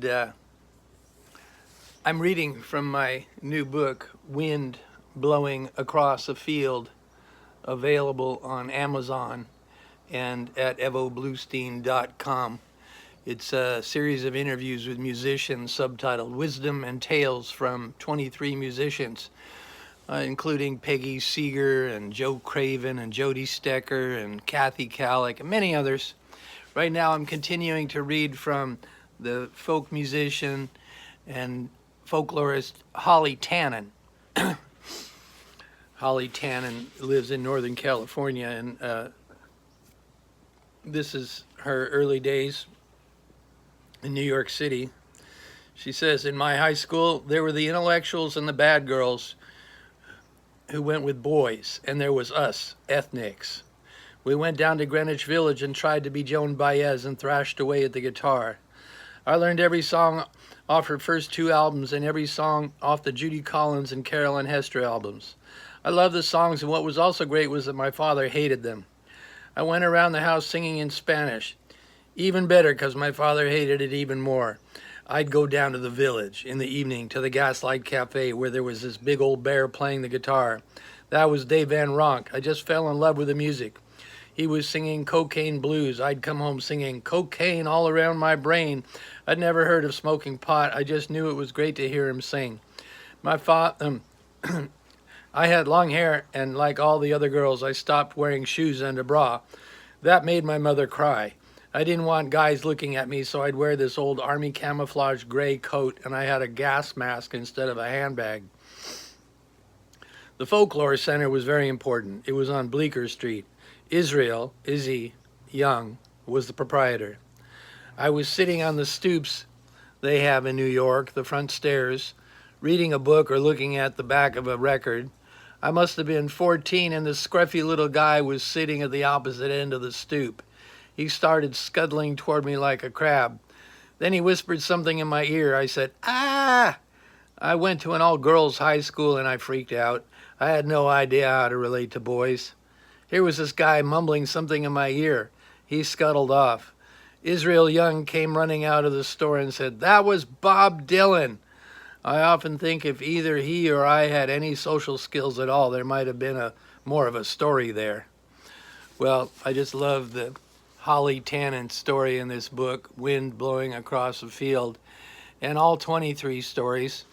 I'm reading from my new book, Wind Blowing Across a Field, available on Amazon and at evobluestein.com. It's a series of interviews with musicians subtitled Wisdom and Tales from 23 musicians, including Peggy Seeger and Joe Craven and Jody Stecker and Kathy Kallick and many others. Right now I'm continuing to read from the folk musician and folklorist Holly Tannen. Holly Tannen lives in Northern California, and this is her early days in New York City. She says, in my high school, there were the intellectuals and the bad girls who went with boys, and there was us, ethnics. We went down to Greenwich Village and tried to be Joan Baez and thrashed away at the guitar. I learned every song off her first 2 albums and every song off the Judy Collins and Carolyn Hester albums. I loved the songs, and what was also great was that my father hated them. I went around the house singing in Spanish. Even better, because my father hated it even more. I'd go down to the Village in the evening to the Gaslight Cafe where there was this big old bear playing the guitar. That was Dave Van Ronk. I just fell in love with the music. He was singing Cocaine Blues. I'd come home singing Cocaine All Around My Brain. I'd never heard of smoking pot. I just knew it was great to hear him sing. I had long hair, and like all the other girls, I stopped wearing shoes and a bra. That made my mother cry. I didn't want guys looking at me, so I'd wear this old army camouflage gray coat, and I had a gas mask instead of a handbag. The Folklore Center was very important. It was on Bleecker Street. Israel, Izzy Young, was the proprietor. I was sitting on the stoops they have in New York, the front stairs, reading a book or looking at the back of a record. I must have been 14, and this scruffy little guy was sitting at the opposite end of the stoop. He started scuttling toward me like a crab. Then he whispered something in my ear. I said, "Ah!" I went to an all-girls high school, and I freaked out. I had no idea how to relate to boys. Here was this guy mumbling something in my ear. He scuttled off. Israel Young came running out of the store and said, "That was Bob Dylan." I often think if either he or I had any social skills at all, there might have been more of a story there. Well, I just love the Holly Tannen story in this book, Wind Blowing Across a Field, and all 23 stories,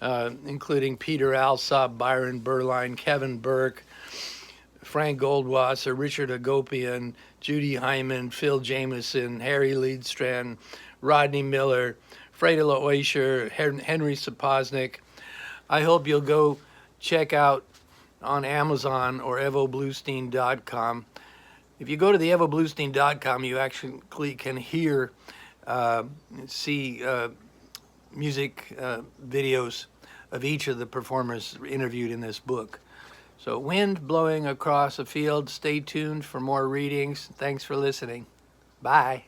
including Peter Alsop, Byron Berline, Kevin Burke, Frank Goldwasser, Richard Agopian, Judy Hyman, Phil Jameson, Harry Leedstrand, Rodney Miller, Freda Loescher, Henry Sapoznik. I hope you'll go check out on Amazon or evobluestein.com. If you go to the evobluestein.com, you actually can hear, see music videos of each of the performers interviewed in this book. So Wind Blowing Across a Field. Stay tuned for more readings. Thanks for listening. Bye.